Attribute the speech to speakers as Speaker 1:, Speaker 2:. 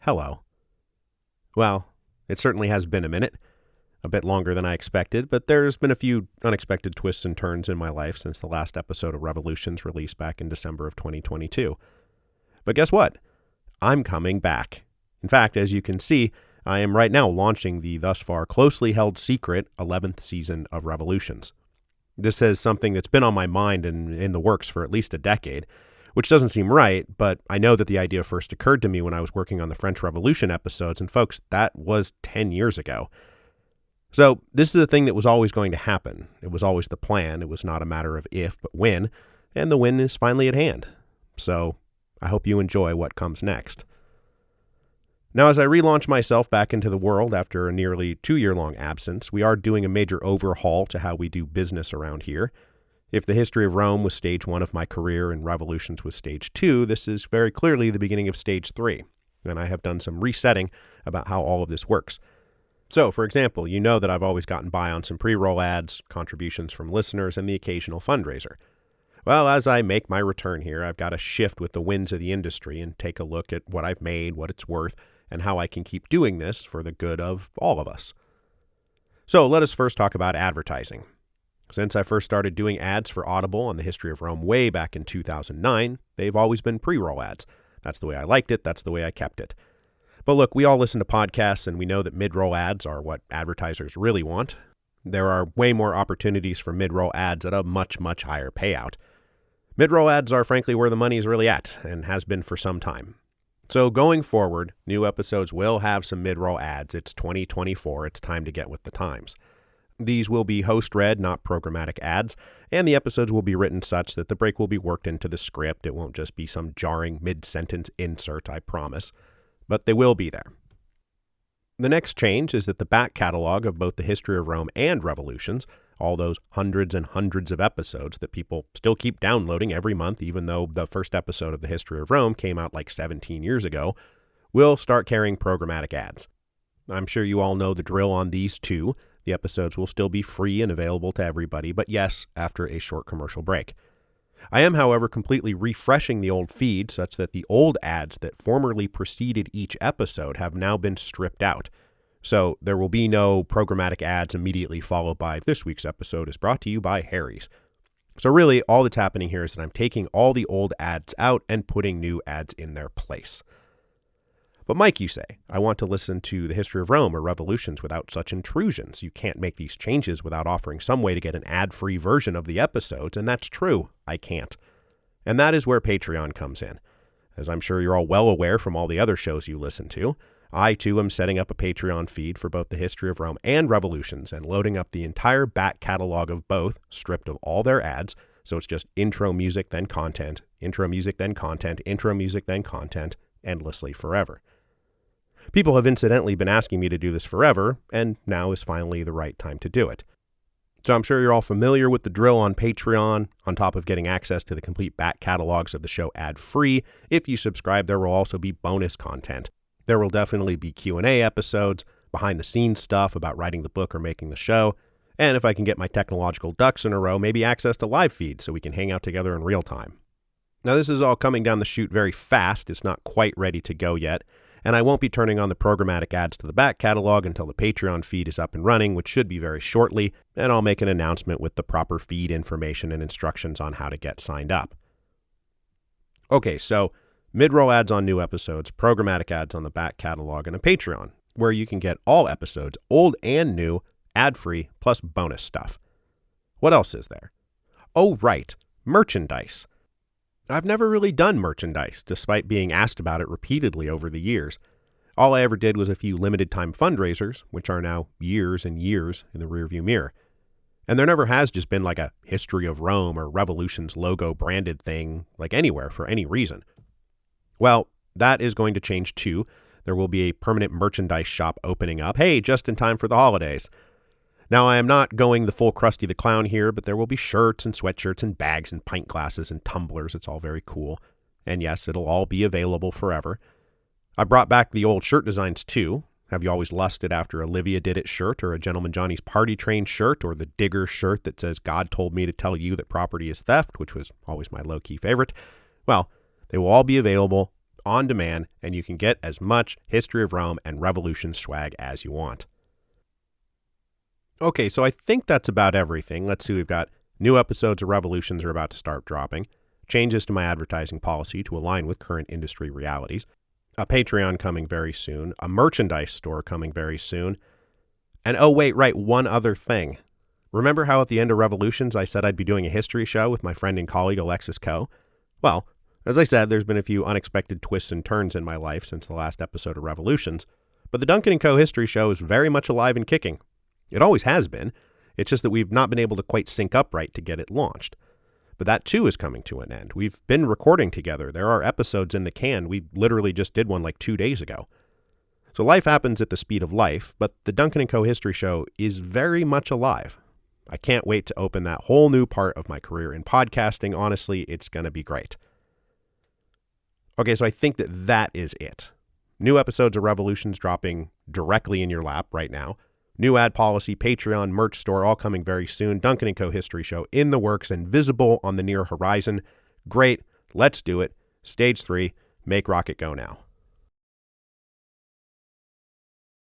Speaker 1: Hello. Well, it certainly has been a minute, a bit longer than I expected, but there's been a few unexpected twists and turns in my life since the last episode of Revolutions released back in December of 2022. But guess what? I'm coming back. In fact, as you can see, I am right now launching the thus far closely held secret 11th season of Revolutions. This is something that's been on my mind and in the works for at least a decade, which doesn't seem right, but I know that the idea first occurred to me when I was working on the French Revolution episodes, and folks, that was 10 years ago. So this is the thing that was always going to happen. It was always the plan. It was not a matter of if, but when, and the when is finally at hand. So I hope you enjoy what comes next. Now, as I relaunch myself back into the world after a nearly 2-year-long absence, we are doing a major overhaul to how we do business around here. If the history of Rome was stage 1 of my career and Revolutions was stage 2, this is very clearly the beginning of stage 3, and I have done some resetting about how all of this works. So, for example, you know that I've always gotten by on some pre-roll ads, contributions from listeners, and the occasional fundraiser. Well, as I make my return here, I've got to shift with the winds of the industry and take a look at what I've made, what it's worth, and how I can keep doing this for the good of all of us. So let us first talk about advertising. Since I first started doing ads for Audible on the history of Rome way back in 2009, they've always been pre-roll ads. That's the way I liked it. That's the way I kept it. But look, we all listen to podcasts, and we know that mid-roll ads are what advertisers really want. There are way more opportunities for mid-roll ads at a much, much higher payout. Mid-roll ads are frankly where the money is really at, and has been for some time. So going forward, new episodes will have some mid-roll ads. It's 2024. It's time to get with the times. These will be host-read, not programmatic ads, and the episodes will be written such that the break will be worked into the script. It won't just be some jarring mid-sentence insert, I promise. But they will be there. The next change is that the back catalog of both the history of Rome and Revolutions, all those hundreds and hundreds of episodes that people still keep downloading every month, even though the first episode of the history of Rome came out like 17 years ago, will start carrying programmatic ads. I'm sure you all know the drill on these too. The episodes will still be free and available to everybody, but yes, after a short commercial break. I am, however, completely refreshing the old feed such that the old ads that formerly preceded each episode have now been stripped out. So there will be no programmatic ads immediately followed by this week's episode is brought to you by Harry's. So really, all that's happening here is that I'm taking all the old ads out and putting new ads in their place. But Mike, you say, I want to listen to the history of Rome or Revolutions without such intrusions. You can't make these changes without offering some way to get an ad-free version of the episodes, and that's true. I can't. And that is where Patreon comes in. As I'm sure you're all well aware from all the other shows you listen to, I too am setting up a Patreon feed for both the history of Rome and Revolutions and loading up the entire back catalog of both, stripped of all their ads, so it's just intro music, then content, intro music, then content, intro music, then content, endlessly forever. People have incidentally been asking me to do this forever, and now is finally the right time to do it. So I'm sure you're all familiar with the drill on Patreon. On top of getting access to the complete back catalogs of the show ad-free, if you subscribe, there will also be bonus content. There will definitely be Q&A episodes, behind-the-scenes stuff about writing the book or making the show, and if I can get my technological ducks in a row, maybe access to live feeds so we can hang out together in real time. Now, this is all coming down the chute very fast. It's not quite ready to go yet. And I won't be turning on the programmatic ads to the back catalog until the Patreon feed is up and running, which should be very shortly, and I'll make an announcement with the proper feed information and instructions on how to get signed up. Okay, so mid-roll ads on new episodes, programmatic ads on the back catalog, and a Patreon, where you can get all episodes, old and new, ad-free, plus bonus stuff. What else is there? Oh, right, merchandise. I've never really done merchandise, despite being asked about it repeatedly over the years. All I ever did was a few limited-time fundraisers, which are now years and years in the rearview mirror. And there never has just been like a History of Rome or Revolutions logo branded thing, like anywhere for any reason. Well, that is going to change too. There will be a permanent merchandise shop opening up. Hey, just in time for the holidays. Now, I am not going the full Krusty the Clown here, but there will be shirts and sweatshirts and bags and pint glasses and tumblers. It's all very cool. And yes, it'll all be available forever. I brought back the old shirt designs too. Have you always lusted after Olivia Did It shirt or a Gentleman Johnny's Party Train shirt or the Digger shirt that says God told me to tell you that property is theft, which was always my low-key favorite? Well, they will all be available on demand, and you can get as much History of Rome and Revolution swag as you want. Okay, so I think that's about everything. Let's see, we've got new episodes of Revolutions are about to start dropping, changes to my advertising policy to align with current industry realities, a Patreon coming very soon, a merchandise store coming very soon, and oh wait, right, one other thing. Remember how at the end of Revolutions I said I'd be doing a history show with my friend and colleague Alexis Coe? Well, as I said, there's been a few unexpected twists and turns in my life since the last episode of Revolutions, but the Duncan & Co. History Show is very much alive and kicking. It always has been. It's just that we've not been able to quite sync up right to get it launched. But that too is coming to an end. We've been recording together. There are episodes in the can. We literally just did one like 2 days ago. So life happens at the speed of life, but the Duncan & Co. History Show is very much alive. I can't wait to open that whole new part of my career in podcasting. Honestly, it's going to be great. Okay, so I think that is it. New episodes of Revolutions dropping directly in your lap right now. New ad policy, Patreon, merch store, all coming very soon. Duncan & Co. History Show in the works and visible on the near horizon. Great. Let's do it. Stage 3. Make rocket go now.